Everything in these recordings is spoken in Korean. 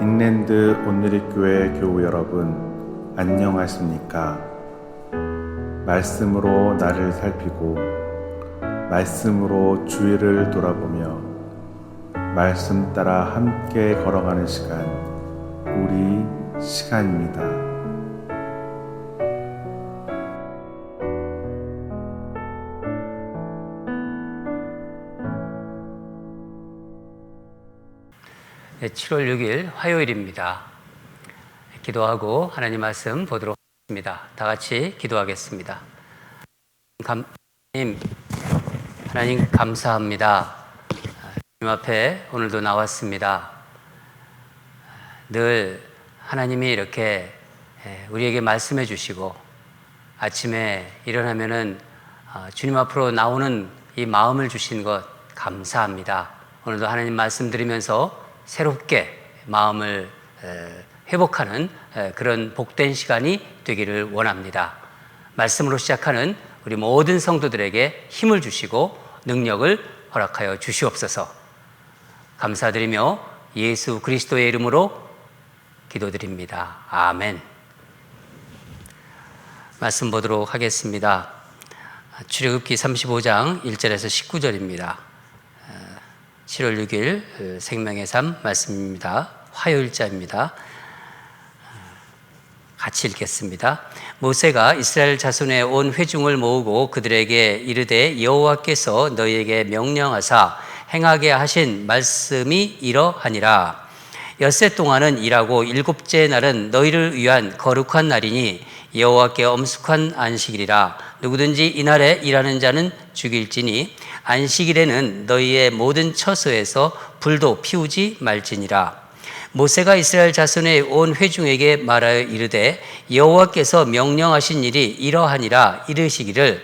빅랜드 온누리교회 교우 여러분, 안녕하십니까? 말씀으로 나를 살피고 말씀으로 주위를 돌아보며 말씀 따라 함께 걸어가는 시간, 우리 시간입니다. 네, 7월 6일 화요일입니다. 기도하고 하나님 말씀 보도록 하겠습니다. 다 같이 기도하겠습니다. 하나님 감사합니다. 주님 앞에 오늘도 나왔습니다. 늘 하나님이 이렇게 우리에게 말씀해 주시고 아침에 일어나면은 주님 앞으로 나오는 이 마음을 주신 것 감사합니다. 오늘도 하나님 말씀 드리면서 새롭게 마음을 회복하는 그런 복된 시간이 되기를 원합니다. 말씀으로 시작하는 우리 모든 성도들에게 힘을 주시고 능력을 허락하여 주시옵소서. 감사드리며 예수 그리스도의 이름으로 기도드립니다. 아멘. 말씀 보도록 하겠습니다. 출애굽기 35장 1절에서 19절입니다. 7월 6일 생명의 삶 말씀입니다. 화요일자입니다. 같이 읽겠습니다. 모세가 이스라엘 자손의 온 회중을 모으고 그들에게 이르되 여호와께서 너희에게 명령하사 행하게 하신 말씀이 이러하니라. 엿새 동안은 일하고 일곱째 날은 너희를 위한 거룩한 날이니 여호와께 엄숙한 안식일이라. 누구든지 이날에 일하는 자는 죽일지니 안식일에는 너희의 모든 처소에서 불도 피우지 말지니라. 모세가 이스라엘 자손의 온 회중에게 말하여 이르되 여호와께서 명령하신 일이 이러하니라. 이르시기를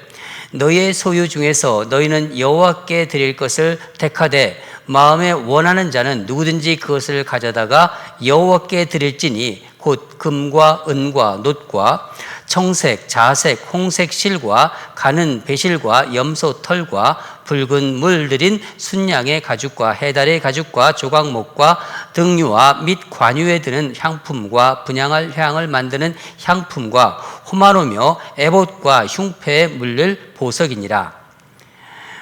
너희의 소유 중에서 너희는 여호와께 드릴 것을 택하되 마음에 원하는 자는 누구든지 그것을 가져다가 여호와께 드릴지니 곧 금과 은과 놋과 청색, 자색, 홍색 실과 가는 배실과 염소 털과 붉은 물 들인 순양의 가죽과 해달의 가죽과 조각목과 등유와 및 관유에 드는 향품과 분향할 향을 만드는 향품과 호마노며 에봇과 흉패에 물릴 보석이니라.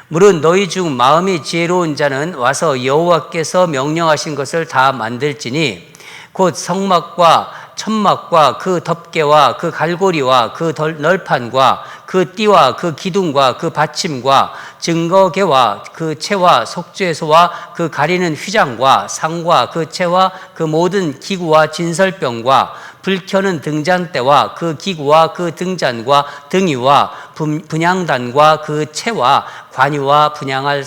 물은 너희 중 마음이 지혜로운 자는 와서 여호와께서 명령하신 것을 다 만들지니 곧 성막과 천막과 그 덮개와 그 갈고리와 그 널판과 그 띠와 그 기둥과 그 받침과 증거계와 그 채와 속죄소와 그 가리는 휘장과 상과 그 채와 그 모든 기구와 진설병과 불 켜는 등잔대와 그 기구와 그 등잔과 등이와 분향단과 그 채와 관유와 분향할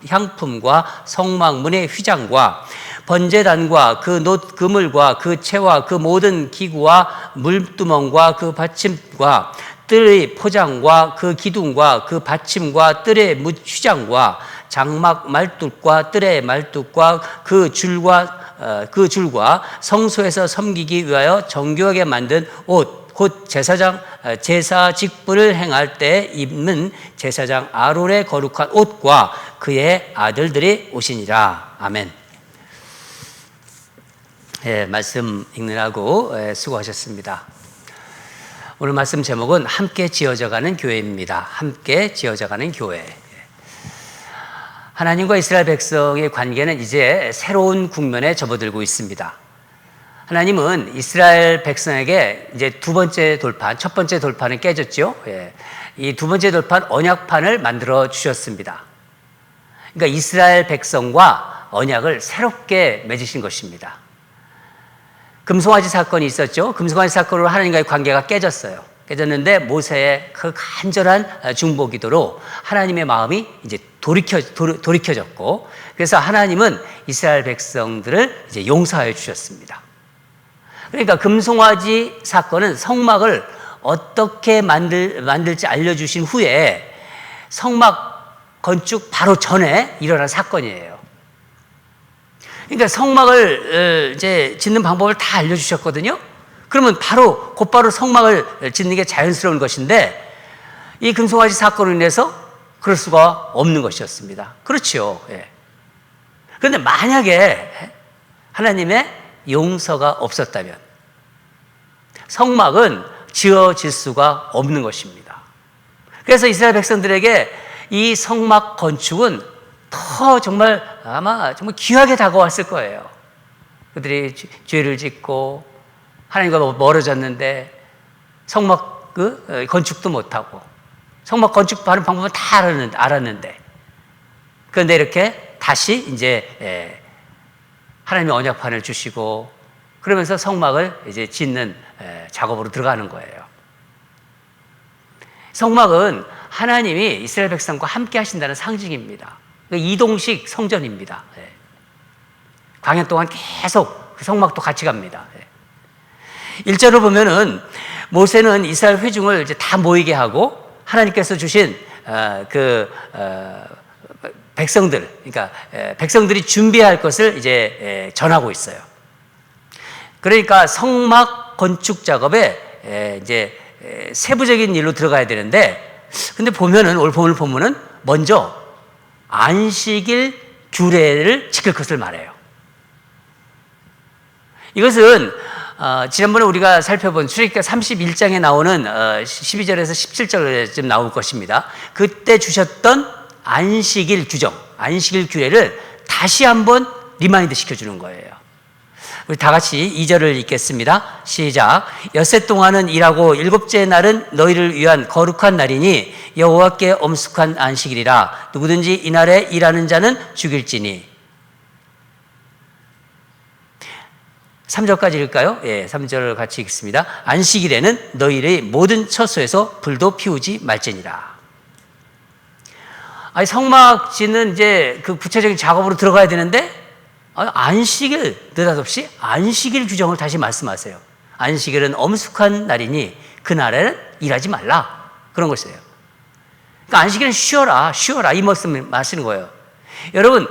향품과 성막문의 휘장과 번제단과 그 놋 그물과 그 채와 그 모든 기구와 물두멍과 그 받침과 뜰의 포장과 그 기둥과 그 받침과 뜰의 휘장과 장막 말뚝과 뜰의 말뚝과 그 줄과 성소에서 섬기기 위하여 정교하게 만든 옷, 곧 제사 직분을 행할 때 입는 제사장 아론의 거룩한 옷과 그의 아들들이 오시니라. 아멘. 말씀 읽느라고 수고하셨습니다. 오늘 말씀 제목은 함께 지어져가는 교회입니다. 함께 지어져가는 교회. 하나님과 이스라엘 백성의 관계는 이제 새로운 국면에 접어들고 있습니다. 하나님은 이스라엘 백성에게 이제 두 번째 돌판, 첫 번째 돌판은 깨졌죠. 이 두 번째 돌판 언약판을 만들어 주셨습니다. 그러니까 이스라엘 백성과 언약을 새롭게 맺으신 것입니다. 금송아지 사건이 있었죠. 금송아지 사건으로 하나님과의 관계가 깨졌는데 모세의 그 간절한 중보 기도로 하나님의 마음이 이제 돌이켜졌고, 그래서 하나님은 이스라엘 백성들을 이제 용서하여 주셨습니다. 그러니까 금송아지 사건은 성막을 어떻게 만들지 알려주신 후에 성막 건축 바로 전에 일어난 사건이에요. 그러니까 성막을 이제 짓는 방법을 다 알려주셨거든요. 그러면 곧바로 성막을 짓는 게 자연스러운 것인데 이 금송아지 사건으로 인해서 그럴 수가 없는 것이었습니다. 그렇죠. 그런데 만약에 하나님의 용서가 없었다면 성막은 지어질 수가 없는 것입니다. 그래서 이스라엘 백성들에게 이 성막 건축은 더 정말 아마 정말 귀하게 다가왔을 거예요. 그들이 죄를 짓고 하나님과 멀어졌는데 성막 건축도 못하고 성막 건축하는 방법은 다 알았는데 그런데 이렇게 다시 이제 하나님의 언약판을 주시고 그러면서 성막을 이제 짓는 작업으로 들어가는 거예요. 성막은 하나님이 이스라엘 백성과 함께 하신다는 상징입니다. 이동식 성전입니다. 광야 동안 계속 그 성막도 같이 갑니다. 1절을 보면은 모세는 이스라엘 회중을 이제 다 모이게 하고 하나님께서 주신 백성들, 그러니까 백성들이 준비할 것을 이제 전하고 있어요. 그러니까 성막 건축 작업에 이제 세부적인 일로 들어가야 되는데, 근데 보면은 오늘 보면은 먼저 안식일 규례를 지킬 것을 말해요. 이것은 지난번에 우리가 살펴본 출애굽기 31장에 나오는 12절에서 17절쯤 나올 것입니다. 그때 주셨던 안식일 규정, 안식일 규례를 다시 한번 리마인드 시켜주는 거예요. 우리 다 같이 2절을 읽겠습니다. 시작. 엿새 동안은 일하고 일곱째 날은 너희를 위한 거룩한 날이니 여호와께 엄숙한 안식일이라. 누구든지 이날에 일하는 자는 죽일지니. 3절까지 읽을까요? 예, 3절을 같이 읽습니다. 안식일에는 너희의 모든 처소에서 불도 피우지 말지니라. 아니, 성막 짓는 이제 그 구체적인 작업으로 들어가야 되는데, 안식일, 느닷없이 안식일 규정을 다시 말씀하세요. 안식일은 엄숙한 날이니 그날에는 일하지 말라. 그런 것이에요. 그러니까 안식일은 쉬어라, 쉬어라. 이 말씀을 하시는 거예요. 여러분,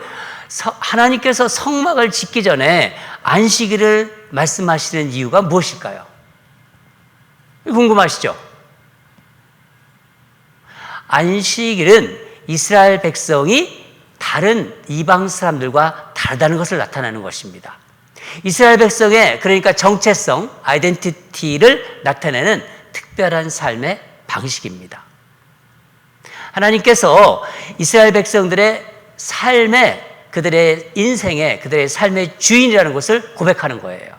하나님께서 성막을 짓기 전에 안식일을 말씀하시는 이유가 무엇일까요? 궁금하시죠? 안식일은 이스라엘 백성이 다른 이방 사람들과 다르다는 것을 나타내는 것입니다. 이스라엘 백성의 그러니까 정체성, 아이덴티티를 나타내는 특별한 삶의 방식입니다. 하나님께서 이스라엘 백성들의 삶에 그들의 인생에 그들의 삶의 주인이라는 것을 고백하는 거예요.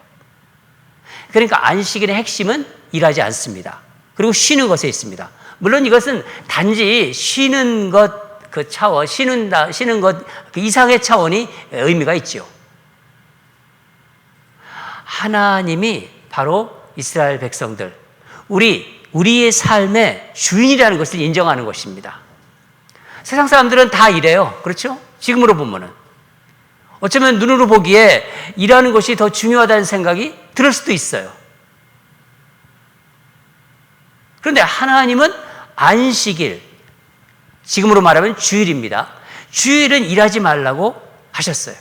그러니까 안식일의 핵심은 일하지 않습니다. 그리고 쉬는 것에 있습니다. 물론 이것은 단지 쉬는 것 그 차원, 쉬는 것 그 이상의 차원이 의미가 있죠. 하나님이 바로 이스라엘 백성들, 우리의 삶의 주인이라는 것을 인정하는 것입니다. 세상 사람들은 다 이래요. 그렇죠? 지금으로 보면은. 어쩌면 눈으로 보기에 일하는 것이 더 중요하다는 생각이 들 수도 있어요. 그런데 하나님은 안식일, 지금으로 말하면 주일입니다. 주일은 일하지 말라고 하셨어요.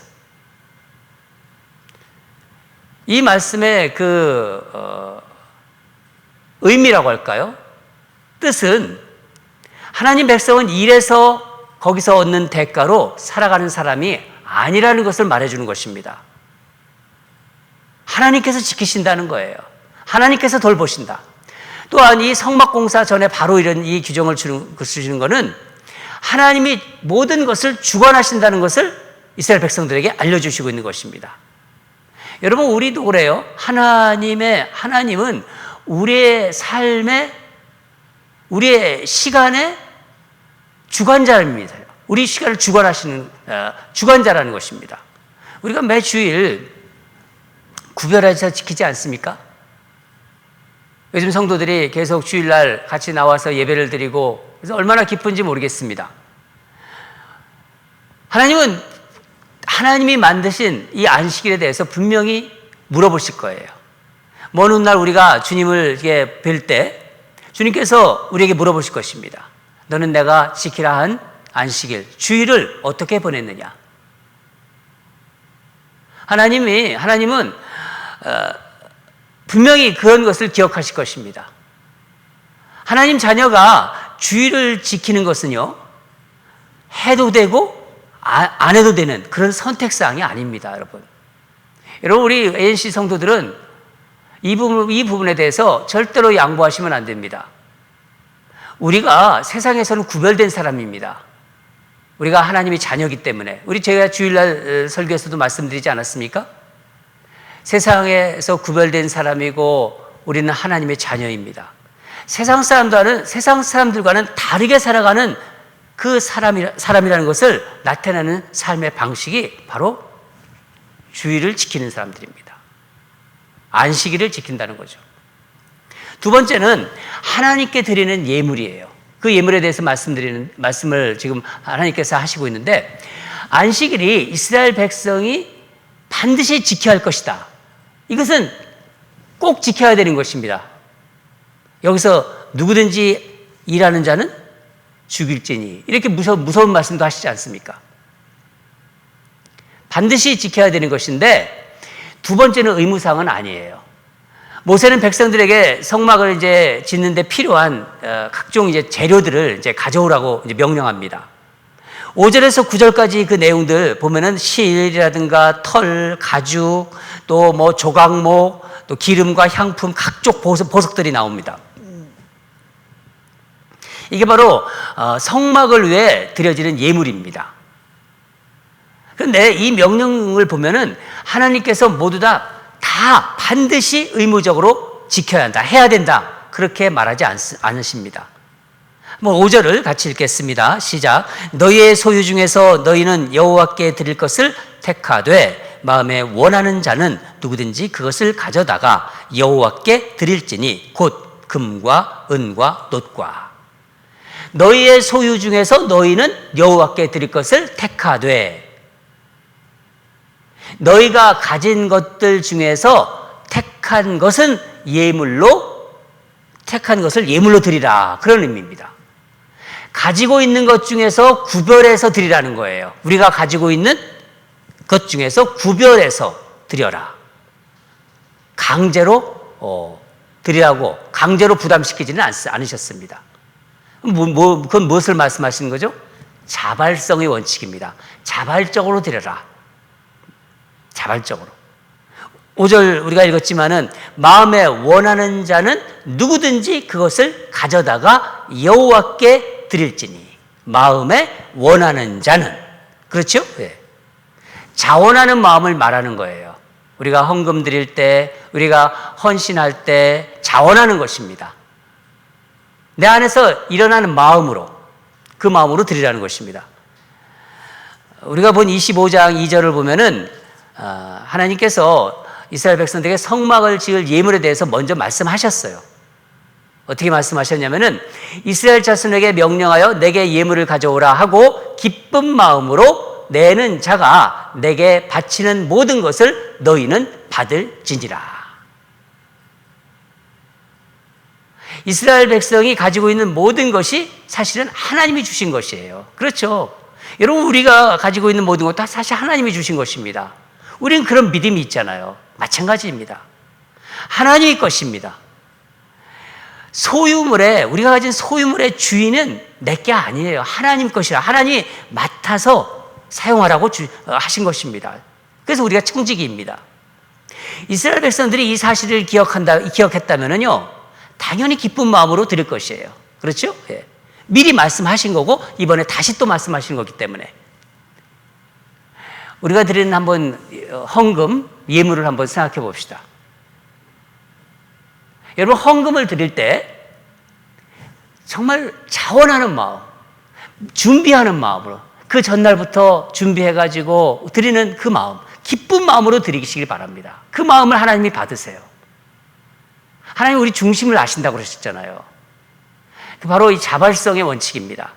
이 말씀의 의미라고 할까요? 뜻은 하나님 백성은 일해서 거기서 얻는 대가로 살아가는 사람이 아니라는 것을 말해주는 것입니다. 하나님께서 지키신다는 거예요. 하나님께서 돌보신다. 또한 이 성막공사 전에 바로 이런 이 규정을 주시는 것은 하나님이 모든 것을 주관하신다는 것을 이스라엘 백성들에게 알려주시고 있는 것입니다. 여러분, 우리도 그래요. 하나님은 우리의 삶에, 우리의 시간의 주관자입니다. 우리 시간을 주관하시는 주관자라는 것입니다. 우리가 매 주일 구별해서 지키지 않습니까? 요즘 성도들이 계속 주일날 같이 나와서 예배를 드리고 그래서 얼마나 기쁜지 모르겠습니다. 하나님이 만드신 이 안식일에 대해서 분명히 물어보실 거예요. 먼 훗날 우리가 주님을 뵐 때 주님께서 우리에게 물어보실 것입니다. 너는 내가 지키라 한 안식일, 주일을 어떻게 보냈느냐? 하나님은 분명히 그런 것을 기억하실 것입니다. 하나님 자녀가 주일을 지키는 것은요, 해도 되고 안 해도 되는 그런 선택사항이 아닙니다, 여러분. 여러분, 우리 ANC 성도들은 이 부분에 대해서 절대로 양보하시면 안 됩니다. 우리가 세상에서는 구별된 사람입니다. 우리가 하나님의 자녀이기 때문에. 제가 주일날 설교에서도 말씀드리지 않았습니까? 세상에서 구별된 사람이고 우리는 하나님의 자녀입니다. 세상 사람들과는 다르게 살아가는 그 사람이라는 것을 나타내는 삶의 방식이 바로 주의를 지키는 사람들입니다. 안식일을 지킨다는 거죠. 두 번째는 하나님께 드리는 예물이에요. 그 예물에 대해서 말씀을 지금 하나님께서 하시고 있는데, 안식일이 이스라엘 백성이 반드시 지켜야 할 것이다. 이것은 꼭 지켜야 되는 것입니다. 여기서 누구든지 일하는 자는 죽일지니, 이렇게 무서운 말씀도 하시지 않습니까? 반드시 지켜야 되는 것인데, 두 번째는 의무사항은 아니에요. 모세는 백성들에게 성막을 이제 짓는데 필요한 각종 이제 재료들을 이제 가져오라고 이제 명령합니다. 5절에서 9절까지 그 내용들 보면은 실이라든가 털, 가죽, 또 뭐 조각목, 또 기름과 향품, 각종 보석들이 나옵니다. 이게 바로 성막을 위해 드려지는 예물입니다. 그런데 이 명령을 보면은 하나님께서 모두 다 반드시 의무적으로 지켜야 한다, 해야 된다, 그렇게 말하지 않으십니다. 5절을 같이 읽겠습니다. 시작. 너희의 소유 중에서 너희는 여호와께 드릴 것을 택하되 마음에 원하는 자는 누구든지 그것을 가져다가 여호와께 드릴지니 곧 금과 은과 놋과. 너희의 소유 중에서 너희는 여호와께 드릴 것을 택하되, 너희가 가진 것들 중에서 택한 것을 예물로 드리라, 그런 의미입니다. 가지고 있는 것 중에서 구별해서 드리라는 거예요. 우리가 가지고 있는 것 중에서 구별해서 드려라. 강제로 드리라고 강제로 부담시키지는 않으셨습니다. 그건 무엇을 말씀하시는 거죠? 자발성의 원칙입니다. 자발적으로 드려라. 자발적으로. 5절 우리가 읽었지만은 마음에 원하는 자는 누구든지 그것을 가져다가 여호와께 드릴지니. 마음에 원하는 자는, 그렇죠? 네. 자원하는 마음을 말하는 거예요. 우리가 헌금 드릴 때, 우리가 헌신할 때 자원하는 것입니다. 내 안에서 일어나는 마음으로, 그 마음으로 드리라는 것입니다. 우리가 본 25장 2절을 보면은 하나님께서 이스라엘 백성들에게 성막을 지을 예물에 대해서 먼저 말씀하셨어요. 어떻게 말씀하셨냐면은 이스라엘 자손에게 명령하여 내게 예물을 가져오라 하고 기쁜 마음으로 내는 자가 내게 바치는 모든 것을 너희는 받을지니라. 이스라엘 백성이 가지고 있는 모든 것이 사실은 하나님이 주신 것이에요. 그렇죠? 여러분, 우리가 가지고 있는 모든 것 다 사실 하나님이 주신 것입니다. 우리는 그런 믿음이 있잖아요. 마찬가지입니다. 하나님의 것입니다. 우리가 가진 소유물의 주인은 내게 아니에요. 하나님 것이라. 하나님이 맡아서 사용하라고 하신 것입니다. 그래서 우리가 청지기입니다. 이스라엘 백성들이 이 사실을 기억했다면요, 당연히 기쁜 마음으로 드릴 것이에요. 그렇죠? 예. 미리 말씀하신 거고 이번에 다시 또 말씀하신 거기 때문에 우리가 드리는 한번 헌금, 예물을 한번 생각해 봅시다. 여러분, 헌금을 드릴 때 정말 자원하는 마음, 준비하는 마음으로, 그 전날부터 준비해가지고 드리는 그 마음, 기쁜 마음으로 드리시길 바랍니다. 그 마음을 하나님이 받으세요. 하나님 우리 중심을 아신다고 그러셨잖아요. 바로 이 자발성의 원칙입니다.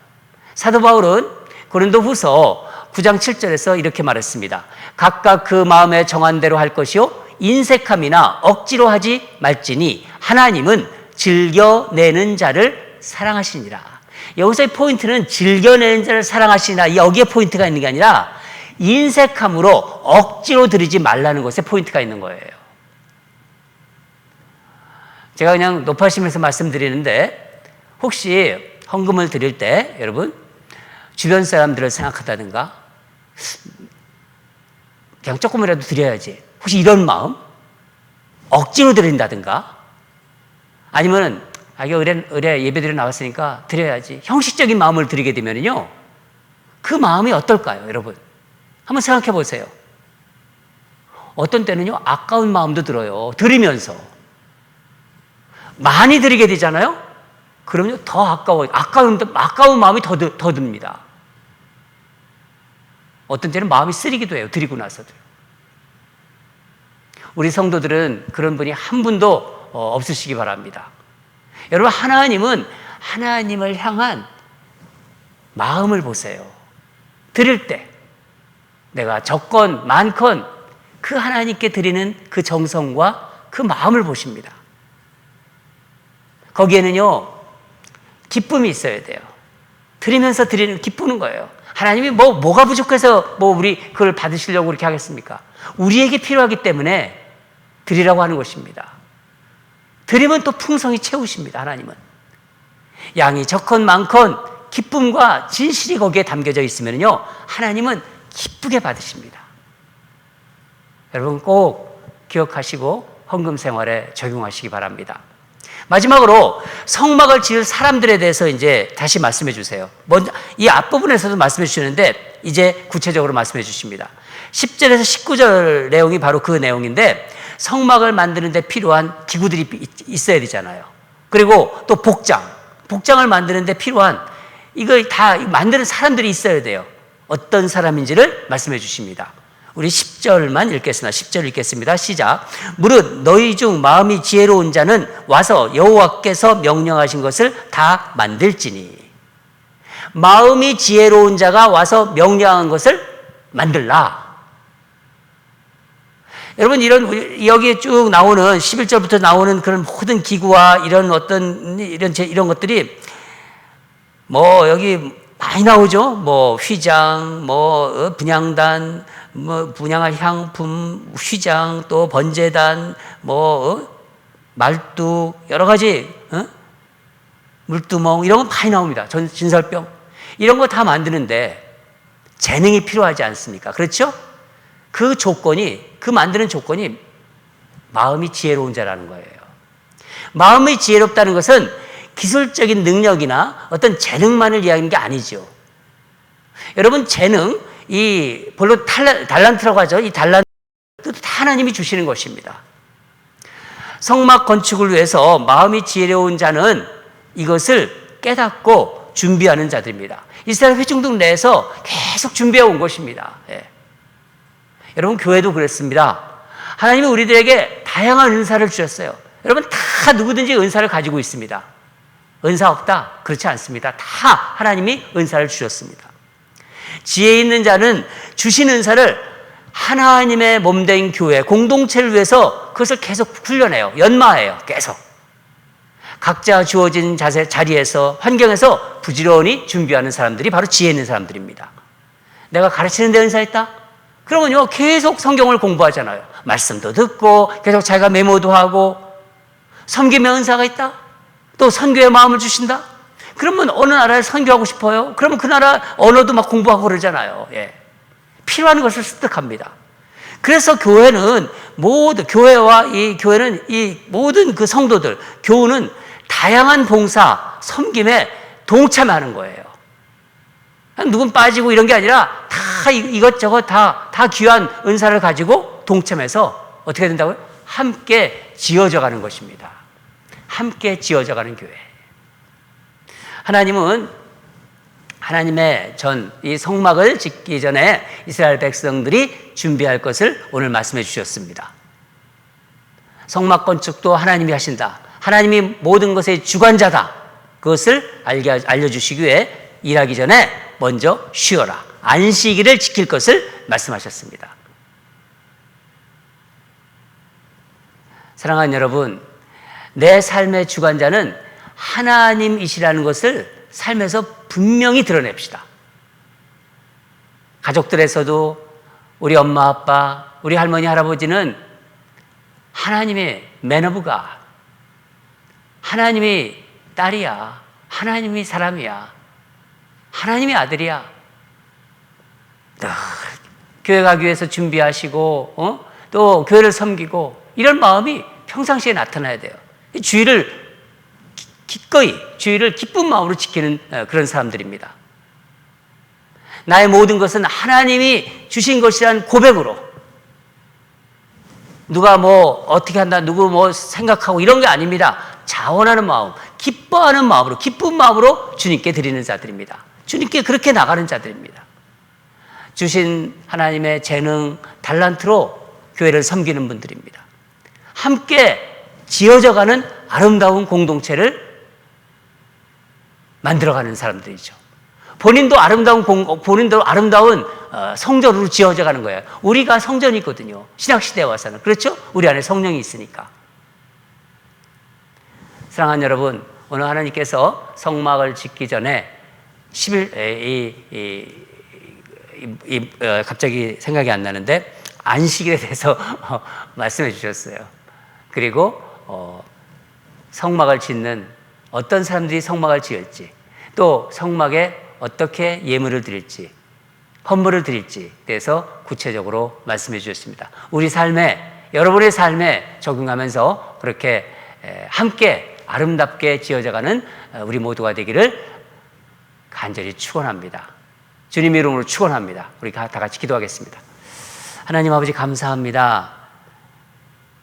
사도 바울은 고린도후서 9장 7절에서 이렇게 말했습니다. 각각 그 마음에 정한 대로 할 것이요 인색함이나 억지로 하지 말지니 하나님은 즐겨내는 자를 사랑하시니라. 여기서의 포인트는 즐겨내는 자를 사랑하시니라, 여기에 포인트가 있는 게 아니라 인색함으로 억지로 드리지 말라는 것에 포인트가 있는 거예요. 제가 그냥 높아심에서 말씀드리는데, 혹시 헌금을 드릴 때 여러분 주변 사람들을 생각하다든가 그냥 조금이라도 드려야지. 혹시 이런 마음? 억지로 드린다든가 아니면은 이거 의뢰 예배드려 나왔으니까 드려야지. 형식적인 마음을 드리게 되면요. 그 마음이 어떨까요, 여러분? 한번 생각해 보세요. 어떤 때는요, 아까운 마음도 들어요. 드리면서. 많이 드리게 되잖아요? 그러면요, 더 아까운 마음이 더 듭니다. 어떤 때는 마음이 쓰리기도 해요, 드리고 나서도. 우리 성도들은 그런 분이 한 분도 없으시기 바랍니다. 여러분, 하나님은 하나님을 향한 마음을 보세요. 드릴 때 내가 적건 많건 그 하나님께 드리는 그 정성과 그 마음을 보십니다. 거기에는요, 기쁨이 있어야 돼요. 드리면서 기쁘는 거예요. 하나님이 뭐가 부족해서 우리 그걸 받으시려고 그렇게 하겠습니까? 우리에게 필요하기 때문에 드리라고 하는 것입니다. 드리면 또 풍성히 채우십니다, 하나님은. 양이 적건 많건 기쁨과 진실이 거기에 담겨져 있으면요, 하나님은 기쁘게 받으십니다. 여러분 꼭 기억하시고 헌금 생활에 적용하시기 바랍니다. 마지막으로 성막을 지을 사람들에 대해서 이제 다시 말씀해 주세요. 먼저 이 앞부분에서도 말씀해 주시는데 이제 구체적으로 말씀해 주십니다. 10절에서 19절 내용이 바로 그 내용인데 성막을 만드는 데 필요한 기구들이 있어야 되잖아요. 그리고 또 복장을 만드는 데 필요한 이걸 다 만드는 사람들이 있어야 돼요. 어떤 사람인지를 말씀해 주십니다. 우리 10절만 읽겠습니다. 10절 읽겠습니다. 시작. 무릇 너희 중 마음이 지혜로운 자는 와서 여호와께서 명령하신 것을 다 만들지니. 마음이 지혜로운 자가 와서 명령한 것을 만들라. 여러분, 여기에 쭉 나오는 11절부터 나오는 그런 모든 기구와 이런 이런 것들이 여기 많이 나오죠. 휘장, 분향단, 분향할 향품, 휘장, 또 번제단, 말뚝, 여러 가지, 물두멍, 이런 거 많이 나옵니다. 진설병. 이런 거 다 만드는데 재능이 필요하지 않습니까? 그렇죠? 그 만드는 조건이 마음이 지혜로운 자라는 거예요. 마음이 지혜롭다는 것은 기술적인 능력이나 어떤 재능만을 이야기하는 게 아니죠. 여러분, 재능, 별로 달란트라고 하죠. 이 달란트도 다 하나님이 주시는 것입니다. 성막 건축을 위해서 마음이 지혜로운 자는 이것을 깨닫고 준비하는 자들입니다. 이스라엘 회중들 내에서 계속 준비해 온 것입니다. 예. 여러분, 교회도 그랬습니다. 하나님이 우리들에게 다양한 은사를 주셨어요. 여러분, 다 누구든지 은사를 가지고 있습니다. 은사 없다? 그렇지 않습니다. 다 하나님이 은사를 주셨습니다. 지혜 있는 자는 주신 은사를 하나님의 몸된 교회, 공동체를 위해서 그것을 계속 훈련해요. 연마해요. 계속. 각자 주어진 자리에서, 환경에서 부지런히 준비하는 사람들이 바로 지혜 있는 사람들입니다. 내가 가르치는 데 은사 있다? 그러면요, 계속 성경을 공부하잖아요. 말씀도 듣고, 계속 자기가 메모도 하고, 섬김의 은사가 있다? 또 선교의 마음을 주신다? 그러면 어느 나라를 선교하고 싶어요? 그러면 그 나라 언어도 막 공부하고 그러잖아요. 예. 필요한 것을 습득합니다. 그래서 교회는 이 모든 그 성도들, 교우는 다양한 봉사, 섬김에 동참하는 거예요. 누군 빠지고 이런 게 아니라 다 이것저것 다 귀한 은사를 가지고 동참해서 어떻게 된다고요? 함께 지어져 가는 것입니다. 함께 지어져 가는 교회. 하나님은 하나님의 이 성막을 짓기 전에 이스라엘 백성들이 준비할 것을 오늘 말씀해 주셨습니다. 성막 건축도 하나님이 하신다. 하나님이 모든 것의 주관자다. 그것을 알려주시기 위해 일하기 전에 먼저 쉬어라. 안식일을 지킬 것을 말씀하셨습니다. 사랑하는 여러분, 내 삶의 주관자는 하나님이시라는 것을 삶에서 분명히 드러냅시다. 가족들에서도 우리 엄마, 아빠, 우리 할머니, 할아버지는 하나님의 man of God, 하나님이 딸이야, 하나님이 사람이야, 하나님의 아들이야. 늘 교회 가기 위해서 준비하시고 또 교회를 섬기고 이런 마음이 평상시에 나타나야 돼요. 주의를 기꺼이 주의를 기쁜 마음으로 지키는 그런 사람들입니다. 나의 모든 것은 하나님이 주신 것이라는 고백으로, 누가 뭐 어떻게 한다, 누구 뭐 생각하고 이런 게 아닙니다. 자원하는 마음, 기뻐하는 마음으로, 기쁜 마음으로 주님께 드리는 자들입니다. 주님께 그렇게 나가는 자들입니다. 주신 하나님의 재능, 달란트로 교회를 섬기는 분들입니다. 함께 지어져가는 아름다운 공동체를 만들어가는 사람들이죠. 본인도 아름다운 성전으로 지어져가는 거예요. 우리가 성전이거든요. 신약시대에 와서는. 그렇죠? 우리 안에 성령이 있으니까. 사랑하는 여러분, 오늘 하나님께서 성막을 짓기 전에 갑자기 생각이 안 나는데 안식일에 대해서 말씀해 주셨어요. 그리고 성막을 짓는 어떤 사람들이 성막을 지을지, 또 성막에 어떻게 예물을 드릴지, 헌물을 드릴지 대해서 구체적으로 말씀해 주셨습니다. 우리 삶에, 여러분의 삶에 적용하면서 그렇게 함께 아름답게 지어져가는 우리 모두가 되기를 간절히 축원합니다. 주님 이름으로 축원합니다. 우리 다 같이 기도하겠습니다. 하나님 아버지 감사합니다.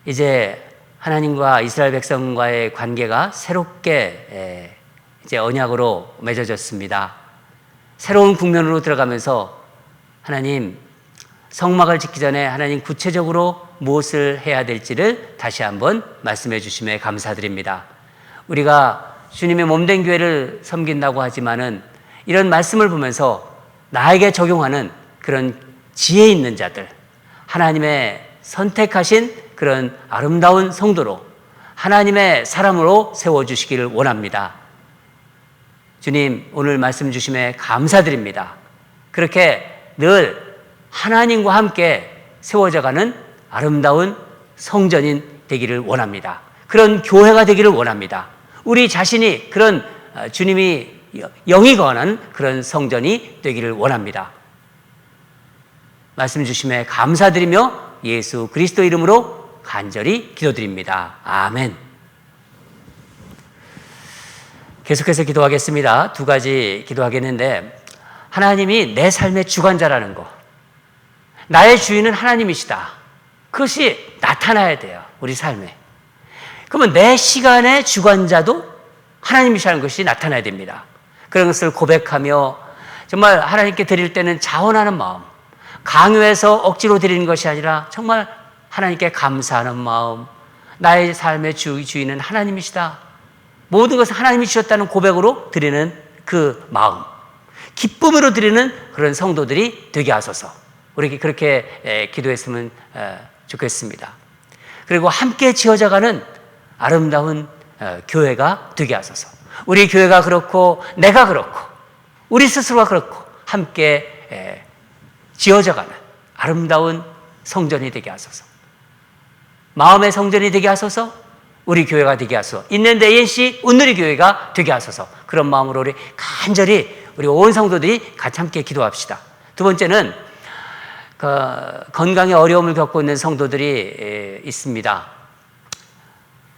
이제 하나님과 이스라엘 백성과의 관계가 새롭게 이제 언약으로 맺어졌습니다. 새로운 국면으로 들어가면서 하나님 성막을 짓기 전에 하나님 구체적으로 무엇을 해야 될지를 다시 한번 말씀해 주심에 감사드립니다. 우리가 주님의 몸된 교회를 섬긴다고 하지만은 이런 말씀을 보면서 나에게 적용하는 그런 지혜 있는 자들, 하나님의 선택하신 그런 아름다운 성도로, 하나님의 사람으로 세워주시기를 원합니다. 주님, 오늘 말씀 주심에 감사드립니다. 그렇게 늘 하나님과 함께 세워져가는 아름다운 성전인 되기를 원합니다. 그런 교회가 되기를 원합니다. 우리 자신이 그런 주님이 영이 거하는 그런 성전이 되기를 원합니다. 말씀 주심에 감사드리며 예수 그리스도 이름으로 간절히 기도드립니다. 아멘. 계속해서 기도하겠습니다. 두 가지 기도하겠는데, 하나님이 내 삶의 주관자라는 거, 나의 주인은 하나님이시다, 그것이 나타나야 돼요, 우리 삶에. 그러면 내 시간의 주관자도 하나님이시라는 것이 나타나야 됩니다. 그런 것을 고백하며 정말 하나님께 드릴 때는 자원하는 마음, 강요해서 억지로 드리는 것이 아니라 정말 하나님께 감사하는 마음, 나의 삶의 주인은 하나님이시다, 모든 것을 하나님이 주셨다는 고백으로 드리는 그 마음, 기쁨으로 드리는 그런 성도들이 되게 하소서. 우리 그렇게 기도했으면 좋겠습니다. 그리고 함께 지어져가는 아름다운 교회가 되게 하소서. 우리 교회가 그렇고 내가 그렇고 우리 스스로가 그렇고 함께 지어져가는 아름다운 성전이 되게 하소서. 마음의 성전이 되게 하소서. 우리 교회가 되게 하소서. 있는데 ANC 운누리 교회가 되게 하소서. 그런 마음으로 우리 간절히 우리 온 성도들이 같이 함께 기도합시다. 두 번째는 건강에 어려움을 겪고 있는 성도들이 있습니다.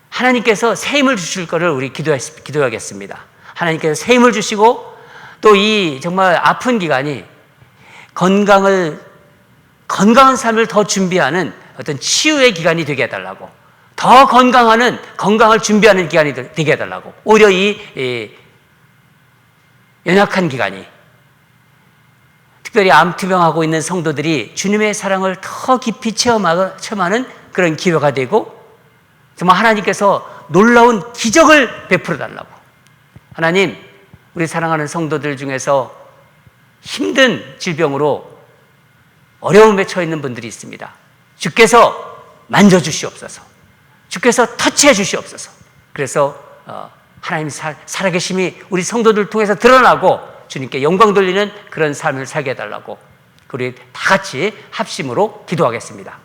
하나님께서 새 힘을 주실 것을 우리 기도하겠습니다. 하나님께서 새 힘을 주시고 또 이 정말 아픈 기간이 건강한 삶을 더 준비하는 어떤 치유의 기간이 되게 해달라고, 더 건강을 준비하는 기간이 되게 해달라고, 오히려 이 연약한 기간이, 특별히 암투병하고 있는 성도들이 주님의 사랑을 더 깊이 체험하는 그런 기회가 되고, 정말 하나님께서 놀라운 기적을 베풀어 달라고. 하나님, 우리 사랑하는 성도들 중에서 힘든 질병으로 어려움에 처해 있는 분들이 있습니다. 주께서 만져주시옵소서. 주께서 터치해 주시옵소서. 그래서 하나님 살아계심이 우리 성도들 통해서 드러나고 주님께 영광 돌리는 그런 삶을 살게 해달라고 우리 다 같이 합심으로 기도하겠습니다.